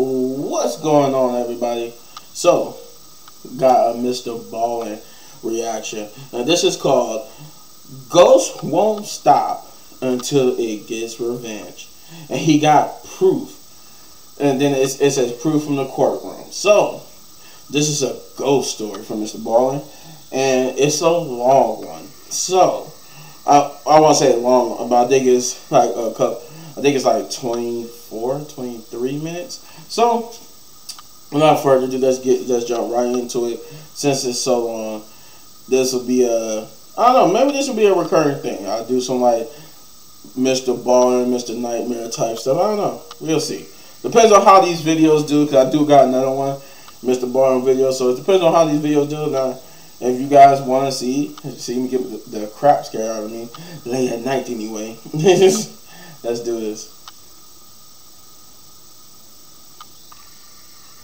What's going on, everybody? So, got a MrBallen reaction, and this is called Ghost Won't Stop Until It Gets Revenge. And he got proof, and then it says proof from the courtroom. So, this is a ghost story from MrBallen, and it's a long one. So, I won't say long, but I think it's like a couple. I think it's like 23 minutes. So, without further ado, let's jump right into it. Since it's so long, this will be I don't know, maybe this will be a recurring thing. I'll do some like MrBallen, Mr. Nightmare type stuff. I don't know. We'll see. Depends on how these videos do, because I do got another one, MrBallen video. So it depends on how these videos do. Now, if you guys want to see me get the crap scare out of me late at night anyway. Let's do this.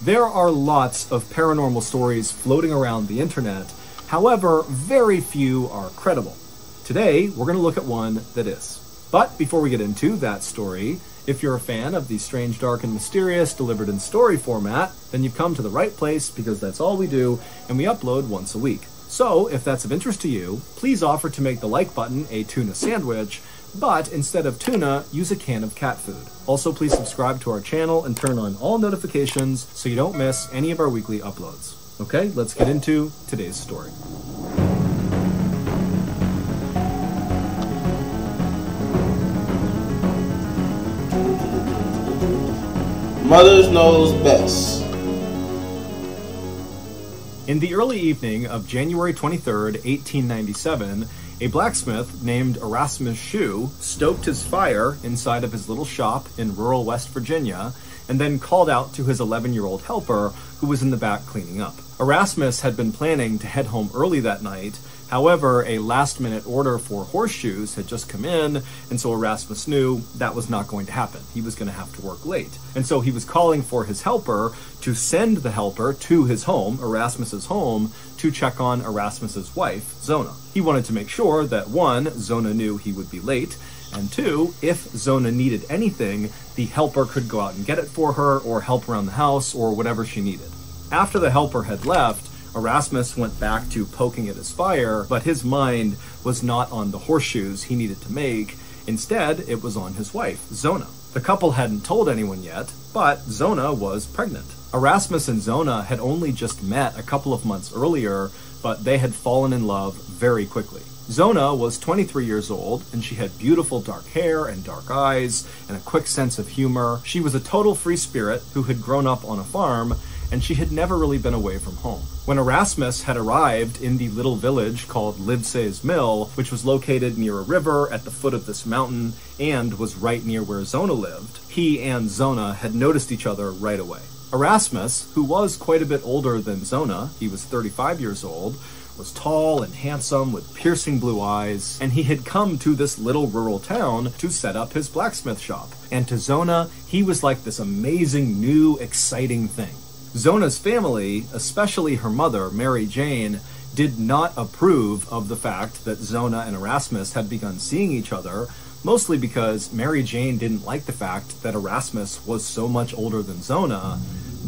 There are lots of paranormal stories floating around the internet. However, very few are credible. Today, we're going to look at one that is. But before we get into that story, if you're a fan of the strange, dark, and mysterious delivered in story format, then you've come to the right place, because that's all we do, and we upload once a week. So, if that's of interest to you, please offer to make the like button a tuna sandwich, but instead of tuna, use a can of cat food. Also, please subscribe to our channel and turn on all notifications so you don't miss any of our weekly uploads. Okay, let's get into today's story. Mothers knows best. In the early evening of January 23rd, 1897, a blacksmith named Erasmus Shue stoked his fire inside of his little shop in rural West Virginia and then called out to his 11-year-old helper, who was in the back cleaning up. Erasmus had been planning to head home early that night. However, a last-minute order for horseshoes had just come in, and so Erasmus knew that was not going to happen. He was going to have to work late. And so he was calling for his helper to send the helper to his home, Erasmus's home, to check on Erasmus's wife, Zona. He wanted to make sure that, one, Zona knew he would be late, and two, if Zona needed anything, the helper could go out and get it for her, or help around the house, or whatever she needed. After the helper had left, Erasmus went back to poking at his fire, but his mind was not on the horseshoes he needed to make. Instead, it was on his wife, Zona. The couple hadn't told anyone yet, but Zona was pregnant. Erasmus and Zona had only just met a couple of months earlier, but they had fallen in love very quickly. Zona was 23 years old, and she had beautiful dark hair and dark eyes and a quick sense of humor. She was a total free spirit who had grown up on a farm, and she had never really been away from home. When Erasmus had arrived in the little village called Livesey's Mill, which was located near a river at the foot of this mountain and was right near where Zona lived, he and Zona had noticed each other right away. Erasmus, who was quite a bit older than Zona, he was 35 years old, was tall and handsome with piercing blue eyes, and he had come to this little rural town to set up his blacksmith shop. And to Zona, he was like this amazing, new, exciting thing. Zona's family, especially her mother, Mary Jane, did not approve of the fact that Zona and Erasmus had begun seeing each other, mostly because Mary Jane didn't like the fact that Erasmus was so much older than Zona.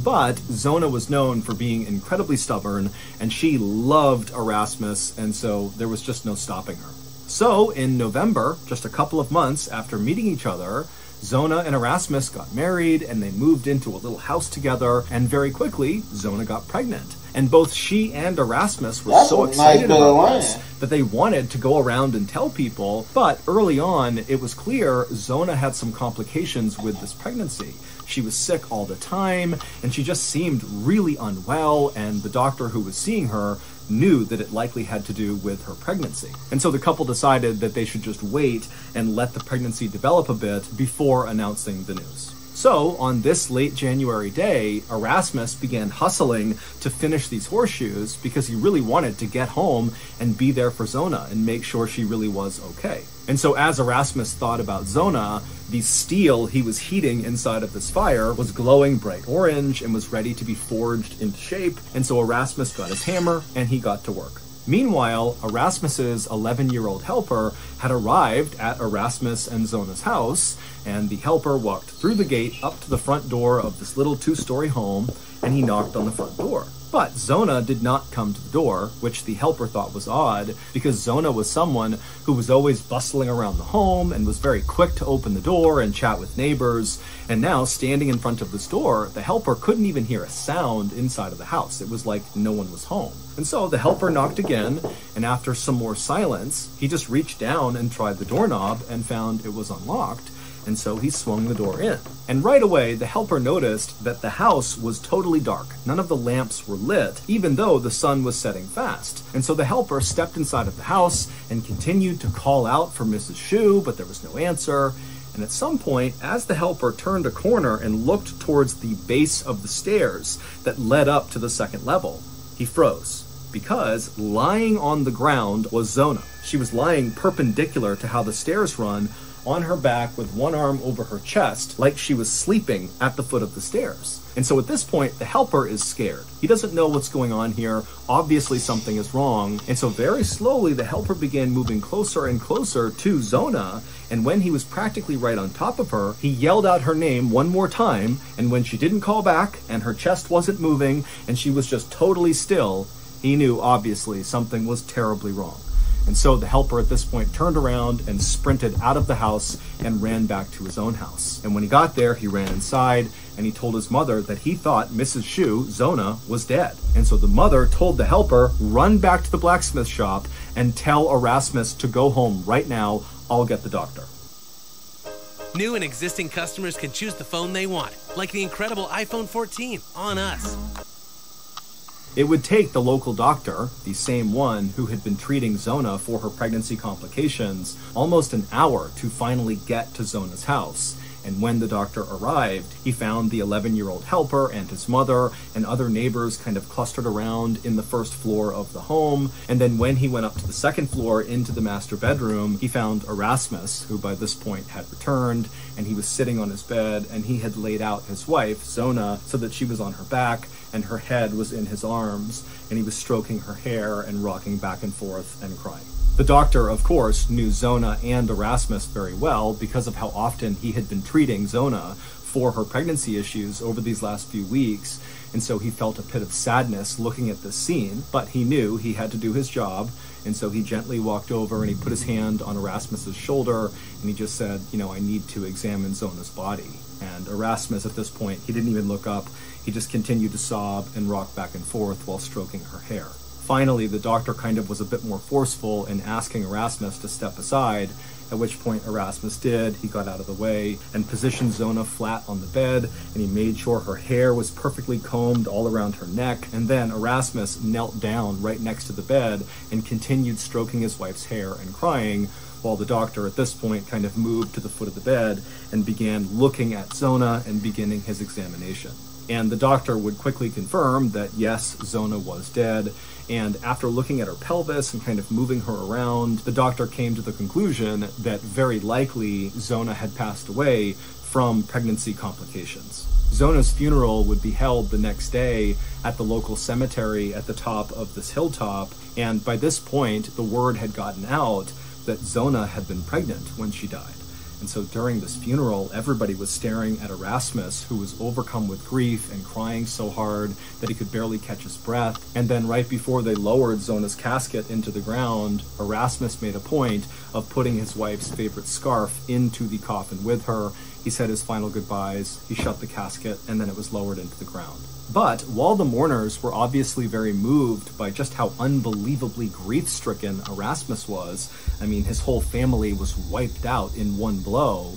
But Zona was known for being incredibly stubborn, and she loved Erasmus, and so there was just no stopping her. So, in November, just a couple of months after meeting each other, Zona and Erasmus got married, and they moved into a little house together, and very quickly, Zona got pregnant. And both she and Erasmus were so excited about this that they wanted to go around and tell people, but early on, it was clear Zona had some complications with this pregnancy. She was sick all the time, and she just seemed really unwell, and the doctor who was seeing her knew that it likely had to do with her pregnancy. And so the couple decided that they should just wait and let the pregnancy develop a bit before announcing the news. So, on this late January day, Erasmus began hustling to finish these horseshoes because he really wanted to get home and be there for Zona and make sure she really was okay. And so as Erasmus thought about Zona, the steel he was heating inside of this fire was glowing bright orange and was ready to be forged into shape. And so Erasmus got his hammer and he got to work. Meanwhile, Erasmus's 11-year-old helper had arrived at Erasmus and Zona's house, and the helper walked through the gate up to the front door of this little 2-story home, and he knocked on the front door. But Zona did not come to the door, which the helper thought was odd, because Zona was someone who was always bustling around the home and was very quick to open the door and chat with neighbors. And now, standing in front of this door, the helper couldn't even hear a sound inside of the house. It was like no one was home. And so the helper knocked again, and after some more silence, he just reached down and tried the doorknob and found it was unlocked. And so he swung the door in. And right away, the helper noticed that the house was totally dark. None of the lamps were lit, even though the sun was setting fast. And so the helper stepped inside of the house and continued to call out for Mrs. Shu, but there was no answer. And at some point, as the helper turned a corner and looked towards the base of the stairs that led up to the second level, he froze. Because lying on the ground was Zona. She was lying perpendicular to how the stairs run, on her back with one arm over her chest, like she was sleeping at the foot of the stairs. And so at this point, the helper is scared. He doesn't know what's going on here. Obviously something is wrong. And so very slowly, the helper began moving closer and closer to Zona. And when he was practically right on top of her, he yelled out her name one more time. And when she didn't call back and her chest wasn't moving and she was just totally still, he knew obviously something was terribly wrong. And so the helper at this point turned around and sprinted out of the house and ran back to his own house. And when he got there, he ran inside and he told his mother that he thought Mrs. Shu, Zona, was dead. And so the mother told the helper, run back to the blacksmith shop and tell Erasmus to go home right now. I'll get the doctor. New and existing customers can choose the phone they want, like the incredible iPhone 14 on us. It would take the local doctor, the same one who had been treating Zona for her pregnancy complications, almost an hour to finally get to Zona's house. And when the doctor arrived, he found the 11-year-old helper and his mother and other neighbors kind of clustered around in the first floor of the home. And then when he went up to the second floor into the master bedroom, he found Erasmus, who by this point had returned, and he was sitting on his bed, and he had laid out his wife, Zona, so that she was on her back and her head was in his arms, and he was stroking her hair and rocking back and forth and crying. The doctor, of course, knew Zona and Erasmus very well because of how often he had been treating Zona for her pregnancy issues over these last few weeks, and so he felt a pit of sadness looking at this scene, but he knew he had to do his job, and so he gently walked over and he put his hand on Erasmus's shoulder, and he just said, I need to examine Zona's body. And Erasmus, at this point, he didn't even look up. He just continued to sob and rock back and forth while stroking her hair. Finally, the doctor kind of was a bit more forceful in asking Erasmus to step aside, at which point Erasmus did. He got out of the way and positioned Zona flat on the bed, and he made sure her hair was perfectly combed all around her neck. And then Erasmus knelt down right next to the bed and continued stroking his wife's hair and crying, while the doctor at this point kind of moved to the foot of the bed and began looking at Zona and beginning his examination. And the doctor would quickly confirm that yes, Zona was dead. And after looking at her pelvis and kind of moving her around, the doctor came to the conclusion that very likely Zona had passed away from pregnancy complications. Zona's funeral would be held the next day at the local cemetery at the top of this hilltop. And by this point, the word had gotten out that Zona had been pregnant when she died. And so during this funeral, everybody was staring at Erasmus, who was overcome with grief and crying so hard that he could barely catch his breath. And then right before they lowered Zona's casket into the ground, Erasmus made a point of putting his wife's favorite scarf into the coffin with her. He said his final goodbyes, he shut the casket, and then it was lowered into the ground. But while the mourners were obviously very moved by just how unbelievably grief-stricken Erasmus was, his whole family was wiped out in one blow,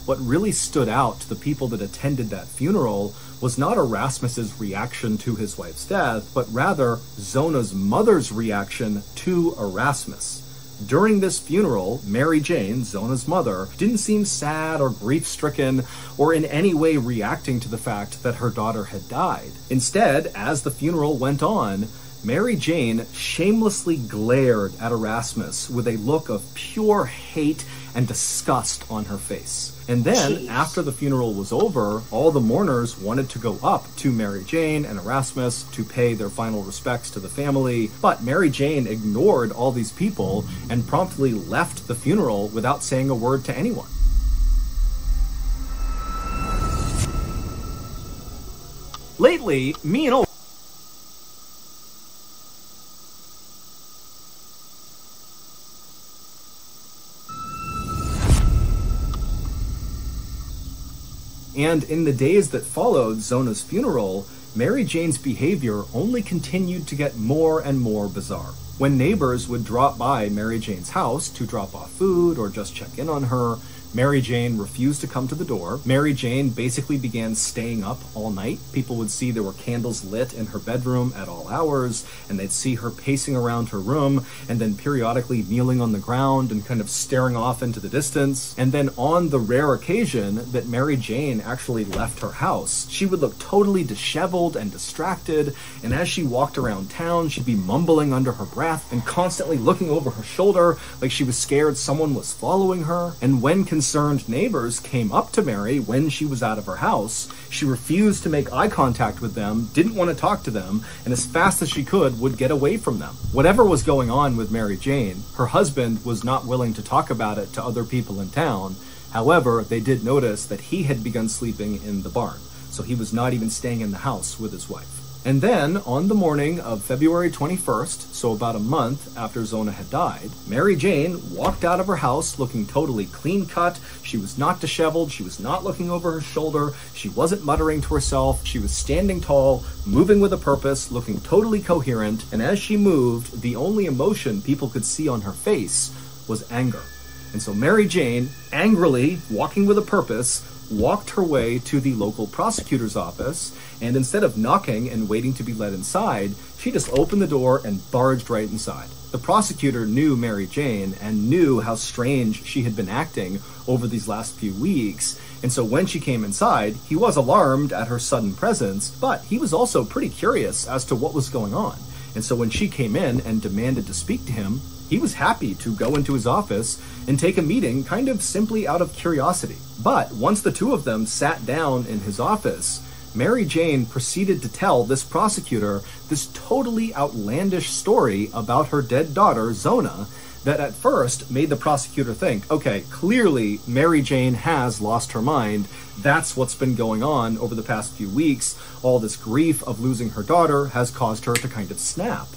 what really stood out to the people that attended that funeral was not Erasmus's reaction to his wife's death, but rather Zona's mother's reaction to Erasmus. During this funeral, Mary Jane, Zona's mother, didn't seem sad or grief-stricken or in any way reacting to the fact that her daughter had died. Instead, as the funeral went on, Mary Jane shamelessly glared at Erasmus with a look of pure hate and disgust on her face. And then, after the funeral was over, all the mourners wanted to go up to Mary Jane and Erasmus to pay their final respects to the family, but Mary Jane ignored all these people and promptly left the funeral without saying a word to anyone. Lately, me and And in the days that followed Zona's funeral, Mary Jane's behavior only continued to get more and more bizarre. When neighbors would drop by Mary Jane's house to drop off food or just check in on her, Mary Jane refused to come to the door. Mary Jane basically began staying up all night. People would see there were candles lit in her bedroom at all hours, and they'd see her pacing around her room, and then periodically kneeling on the ground and kind of staring off into the distance. And then on the rare occasion that Mary Jane actually left her house, she would look totally disheveled and distracted, and as she walked around town, she'd be mumbling under her breath and constantly looking over her shoulder like she was scared someone was following her. And when concerned neighbors came up to Mary when she was out of her house, she refused to make eye contact with them, didn't want to talk to them, and as fast as she could would get away from them. Whatever was going on with Mary Jane, her husband was not willing to talk about it to other people in town. However, they did notice that he had begun sleeping in the barn, so he was not even staying in the house with his wife. And then, on the morning of February 21st, so about a month after Zona had died, Mary Jane walked out of her house looking totally clean-cut. She was not disheveled, she was not looking over her shoulder, she wasn't muttering to herself, she was standing tall, moving with a purpose, looking totally coherent, and as she moved, the only emotion people could see on her face was anger. And so Mary Jane, angrily, walking with a purpose, walked her way to the local prosecutor's office, and instead of knocking and waiting to be let inside, she just opened the door and barged right inside. The prosecutor knew Mary Jane and knew how strange she had been acting over these last few weeks, and so when she came inside, he was alarmed at her sudden presence, but he was also pretty curious as to what was going on. And so when she came in and demanded to speak to him, he was happy to go into his office and take a meeting kind of simply out of curiosity. But once the two of them sat down in his office, Mary Jane proceeded to tell this prosecutor this totally outlandish story about her dead daughter, Zona, that at first made the prosecutor think, okay, clearly Mary Jane has lost her mind. That's what's been going on over the past few weeks. All this grief of losing her daughter has caused her to kind of snap.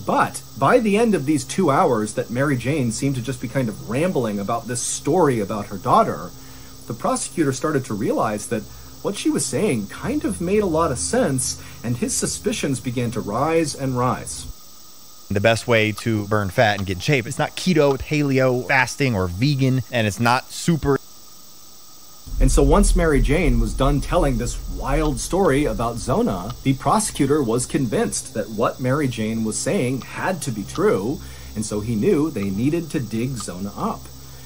But by the end of these 2 hours that Mary Jane seemed to just be kind of rambling about this story about her daughter, the prosecutor started to realize that what she was saying kind of made a lot of sense, and his suspicions began to rise and rise. The best way to burn fat and get in shape, it's not keto, paleo, fasting, or vegan, and it's not super. And so once Mary Jane was done telling this wild story about Zona, the prosecutor was convinced that what Mary Jane was saying had to be true, and so he knew they needed to dig Zona up.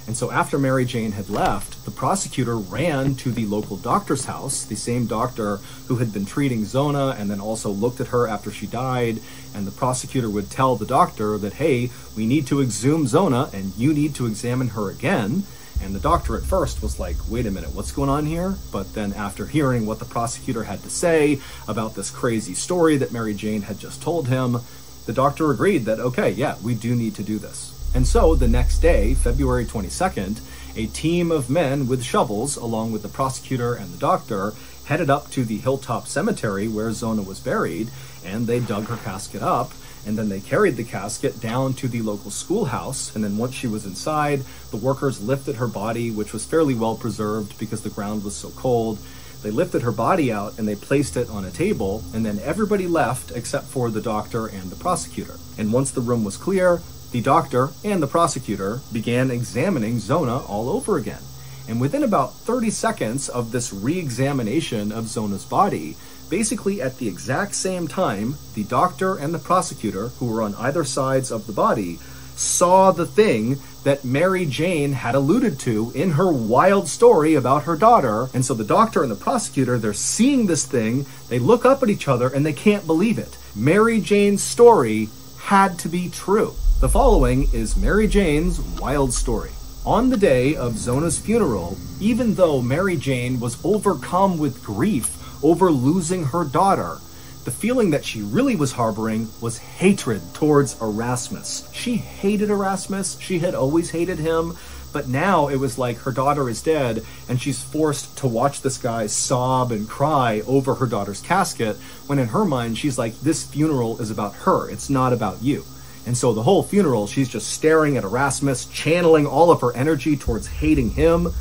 And so after Mary Jane had left, the prosecutor ran to the local doctor's house, the same doctor who had been treating Zona and then also looked at her after she died, and the prosecutor would tell the doctor that, hey, we need to exhume Zona and you need to examine her again. And the doctor at first was like, wait a minute, what's going on here? But then after hearing what the prosecutor had to say about this crazy story that Mary Jane had just told him, the doctor agreed that, okay, yeah, we do need to do this. And so the next day, February 22nd, a team of men with shovels, along with the prosecutor and the doctor, headed up to the Hilltop Cemetery where Zona was buried, and they dug her casket up. And then they carried the casket down to the local schoolhouse, and then once she was inside, the workers lifted her body, which was fairly well preserved because the ground was so cold. They lifted her body out and they placed it on a table, and then everybody left except for the doctor and the prosecutor. And once the room was clear, the doctor and the prosecutor began examining Zona all over again. And within about 30 seconds of this re-examination of Zona's body, basically at the exact same time, the doctor and the prosecutor, who were on either sides of the body, saw the thing that Mary Jane had alluded to in her wild story about her daughter. And so the doctor and the prosecutor, they're seeing this thing, they look up at each other and they can't believe it. Mary Jane's story had to be true. The following is Mary Jane's wild story. On the day of Zona's funeral, even though Mary Jane was overcome with grief over losing her daughter, the feeling that she really was harboring was hatred towards Erasmus. She hated Erasmus. She had always hated him. But now it was like her daughter is dead and she's forced to watch this guy sob and cry over her daughter's casket, when in her mind she's like, this funeral is about her. It's not about you. And so the whole funeral, she's just staring at Erasmus, channeling all of her energy towards hating him.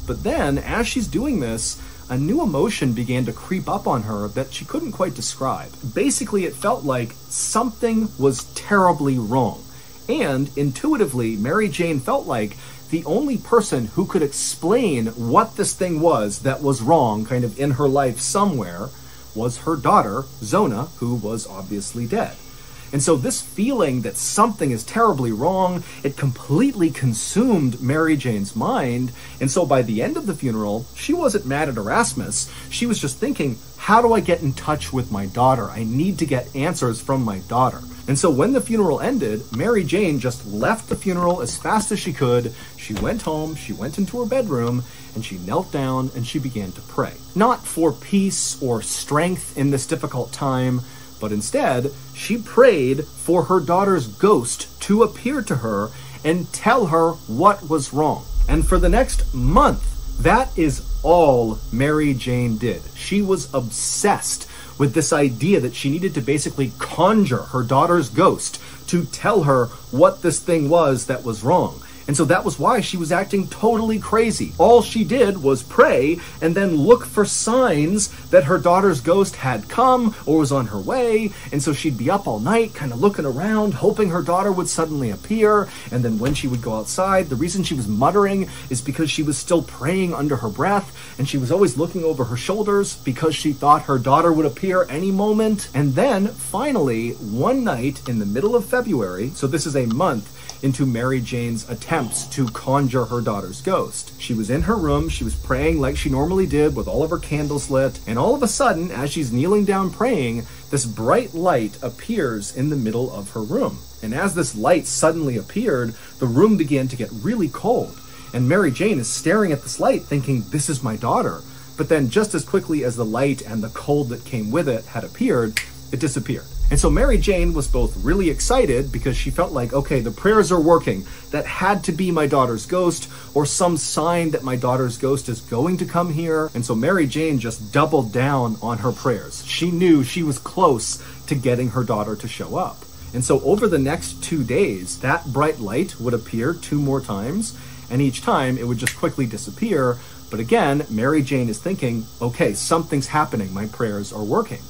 But then, as she's doing this, a new emotion began to creep up on her that she couldn't quite describe. Basically, it felt like something was terribly wrong. And intuitively, Mary Jane felt like the only person who could explain what this thing was that was wrong kind of in her life somewhere was her daughter, Zona, who was obviously dead. And so this feeling that something is terribly wrong, it completely consumed Mary Jane's mind. And so by the end of the funeral, she wasn't mad at Erasmus. She was just thinking, how do I get in touch with my daughter? I need to get answers from my daughter. And so when the funeral ended, Mary Jane just left the funeral as fast as she could. She went home, she went into her bedroom, and she knelt down and she began to pray. Not for peace or strength in this difficult time, but instead, she prayed for her daughter's ghost to appear to her and tell her what was wrong. And for the next month, that is all Mary Jane did. She was obsessed with this idea that she needed to basically conjure her daughter's ghost to tell her what this thing was that was wrong. And so that was why she was acting totally crazy. All she did was pray and then look for signs that her daughter's ghost had come or was on her way. And so she'd be up all night kind of looking around, hoping her daughter would suddenly appear. And then when she would go outside, the reason she was muttering is because she was still praying under her breath. And she was always looking over her shoulders because she thought her daughter would appear any moment. And then finally, one night in the middle of February, so this is a month into Mary Jane's attempts to conjure her daughter's ghost. She was in her room, she was praying like she normally did with all of her candles lit, and all of a sudden, as she's kneeling down praying, this bright light appears in the middle of her room. And as this light suddenly appeared, the room began to get really cold. And Mary Jane is staring at this light thinking, this is my daughter. But then just as quickly as the light and the cold that came with it had appeared, it disappeared. And so Mary Jane was both really excited because she felt like, okay, the prayers are working. That had to be my daughter's ghost or some sign that my daughter's ghost is going to come here. And so Mary Jane just doubled down on her prayers. She knew she was close to getting her daughter to show up. And so over the next 2 days, that bright light would appear 2 more times, and each time it would just quickly disappear. But again, Mary Jane is thinking, okay, something's happening. My prayers are working.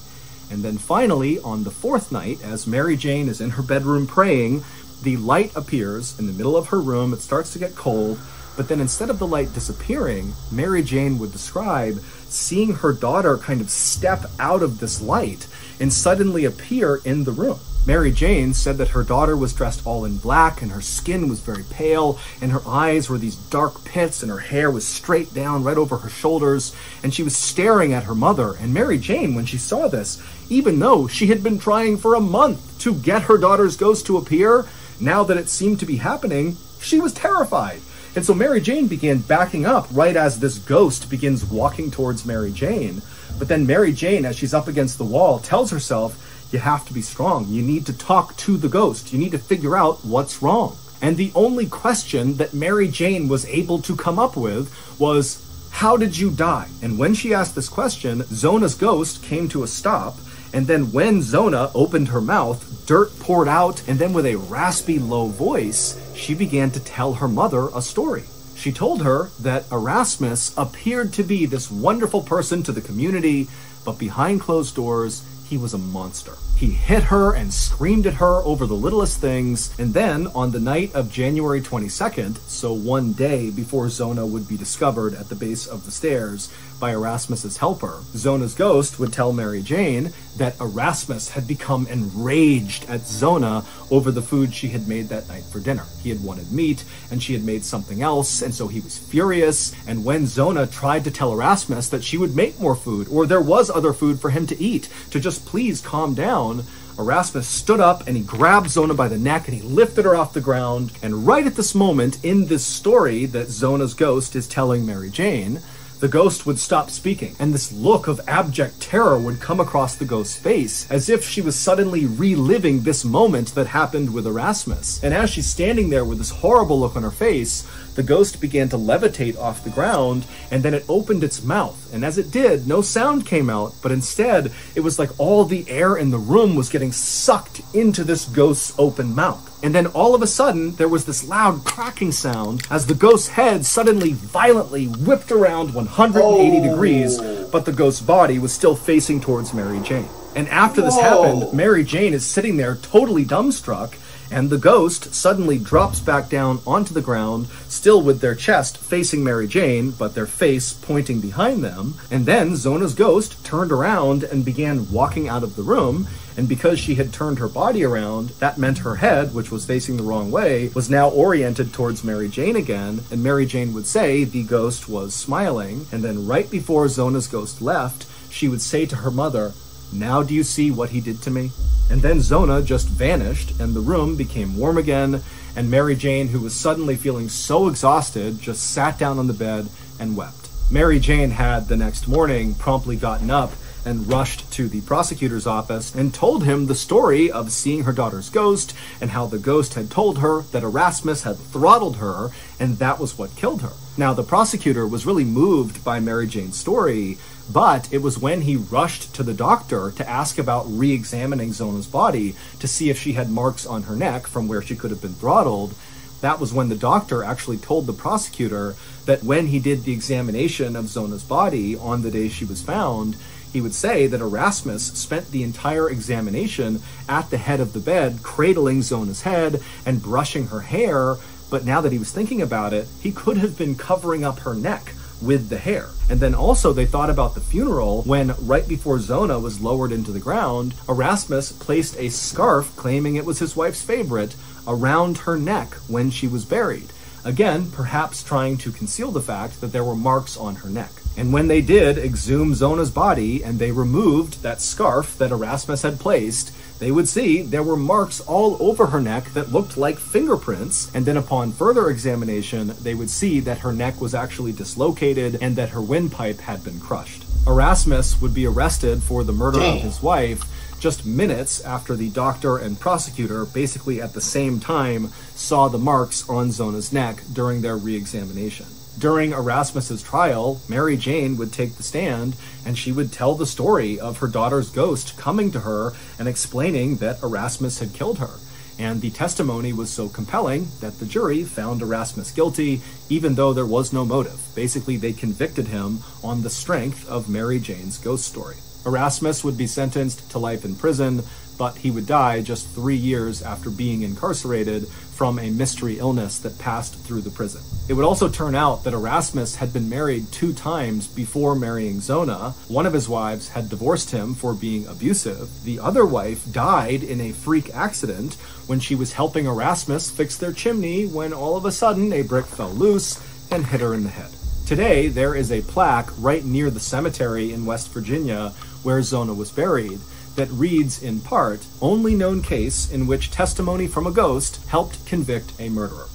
And then finally, on the 4th night, as Mary Jane is in her bedroom praying, the light appears in the middle of her room. It starts to get cold, but then instead of the light disappearing, Mary Jane would describe seeing her daughter kind of step out of this light and suddenly appear in the room. Mary Jane said that her daughter was dressed all in black and her skin was very pale and her eyes were these dark pits and her hair was straight down right over her shoulders, and she was staring at her mother. And Mary Jane, when she saw this, even though she had been trying for a month to get her daughter's ghost to appear, now that it seemed to be happening, she was terrified. And so Mary Jane began backing up right as this ghost begins walking towards Mary Jane. But then Mary Jane, as she's up against the wall, tells herself, you have to be strong. You need to talk to the ghost. You need to figure out what's wrong. And the only question that Mary Jane was able to come up with was, how did you die? And when she asked this question, Zona's ghost came to a stop. And then when Zona opened her mouth, dirt poured out. And then with a raspy, low voice, she began to tell her mother a story. She told her that Erasmus appeared to be this wonderful person to the community, but behind closed doors, he was a monster. He hit her and screamed at her over the littlest things. And then on the night of January 22nd, so one day before Zona would be discovered at the base of the stairs, by Erasmus's helper. Zona's ghost would tell Mary Jane that Erasmus had become enraged at Zona over the food she had made that night for dinner. He had wanted meat, and she had made something else, and so he was furious. And when Zona tried to tell Erasmus that she would make more food, or there was other food for him to eat, to just please calm down, Erasmus stood up and he grabbed Zona by the neck and he lifted her off the ground. And right at this moment in this story that Zona's ghost is telling Mary Jane, the ghost would stop speaking, and this look of abject terror would come across the ghost's face, as if she was suddenly reliving this moment that happened with Erasmus. And as she's standing there with this horrible look on her face, the ghost began to levitate off the ground, and then it opened its mouth. And as it did, no sound came out, but instead, it was like all the air in the room was getting sucked into this ghost's open mouth. And then all of a sudden, there was this loud cracking sound as the ghost's head suddenly violently whipped around 180 degrees, but the ghost's body was still facing towards Mary Jane. And after this happened, Mary Jane is sitting there totally dumbstruck, and the ghost suddenly drops back down onto the ground, still with their chest facing Mary Jane, but their face pointing behind them. And then Zona's ghost turned around and began walking out of the room, and because she had turned her body around, that meant her head, which was facing the wrong way, was now oriented towards Mary Jane again, and Mary Jane would say the ghost was smiling. And then right before Zona's ghost left, she would say to her mother, "Now do you see what he did to me?" And then Zona just vanished, and the room became warm again, and Mary Jane, who was suddenly feeling so exhausted, just sat down on the bed and wept. Mary Jane had, the next morning, promptly gotten up and rushed to the prosecutor's office and told him the story of seeing her daughter's ghost and how the ghost had told her that Erasmus had throttled her, and that was what killed her. Now, the prosecutor was really moved by Mary Jane's story, but it was when he rushed to the doctor to ask about re-examining Zona's body to see if she had marks on her neck from where she could have been throttled. That was when the doctor actually told the prosecutor that when he did the examination of Zona's body on the day she was found, he would say that Erasmus spent the entire examination at the head of the bed, cradling Zona's head and brushing her hair, but now that he was thinking about it, he could have been covering up her neck with the hair. And then also they thought about the funeral when, right before Zona was lowered into the ground, Erasmus placed a scarf, claiming it was his wife's favorite, around her neck when she was buried. Again, perhaps trying to conceal the fact that there were marks on her neck. And when they did exhume Zona's body and they removed that scarf that Erasmus had placed, they would see there were marks all over her neck that looked like fingerprints. And then upon further examination, they would see that her neck was actually dislocated and that her windpipe had been crushed. Erasmus would be arrested for the murder of his wife just minutes after the doctor and prosecutor, basically at the same time, saw the marks on Zona's neck during their re-examination. During Erasmus's trial, Mary Jane would take the stand and she would tell the story of her daughter's ghost coming to her and explaining that Erasmus had killed her. And the testimony was so compelling that the jury found Erasmus guilty, even though there was no motive. Basically, they convicted him on the strength of Mary Jane's ghost story. Erasmus would be sentenced to life in prison, but he would die just 3 years after being incarcerated from a mystery illness that passed through the prison. It would also turn out that Erasmus had been married 2 times before marrying Zona. One of his wives had divorced him for being abusive. The other wife died in a freak accident when she was helping Erasmus fix their chimney when all of a sudden a brick fell loose and hit her in the head. Today, there is a plaque right near the cemetery in West Virginia where Zona was buried that reads in part, "Only known case in which testimony from a ghost helped convict a murderer."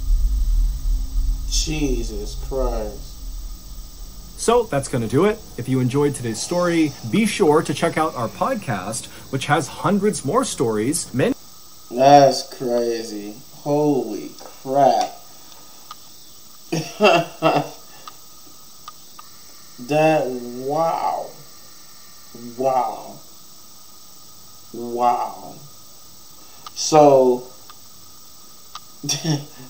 Jesus Christ. So that's going to do it. If you enjoyed today's story, be sure to check out our podcast, which has hundreds more stories. That's crazy. Holy crap. Wow. So,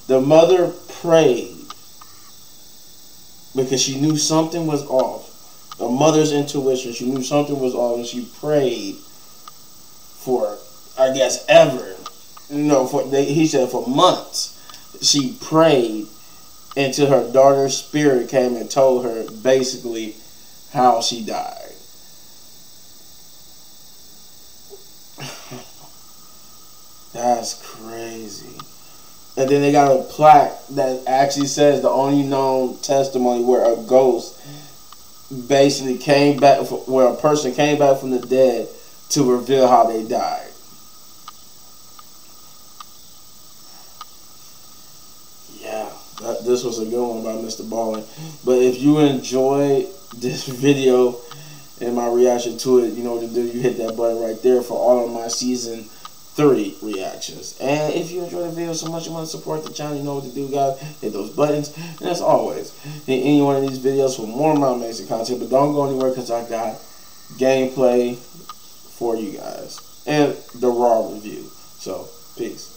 the mother prayed because she knew something was off. The mother's intuition, she knew something was off, and she prayed for, I guess, ever. He said for months. She prayed until her daughter's spirit came and told her basically, how she died. That's crazy. And then they got a plaque that actually says the only known testimony where a ghost basically came back, where a person came back from the dead to reveal how they died. Yeah, this was a good one by Mr. Ballen. But if you enjoyed this video and my reaction to it, you know what to do. You hit that button right there for all of my season 3 reactions. And if you enjoyed the video so much you want to support the channel, you know what to do, guys. Hit those buttons. And as always, hit any one of these videos for more of my amazing content. But don't go anywhere because I got gameplay for you guys and the raw review. So, peace.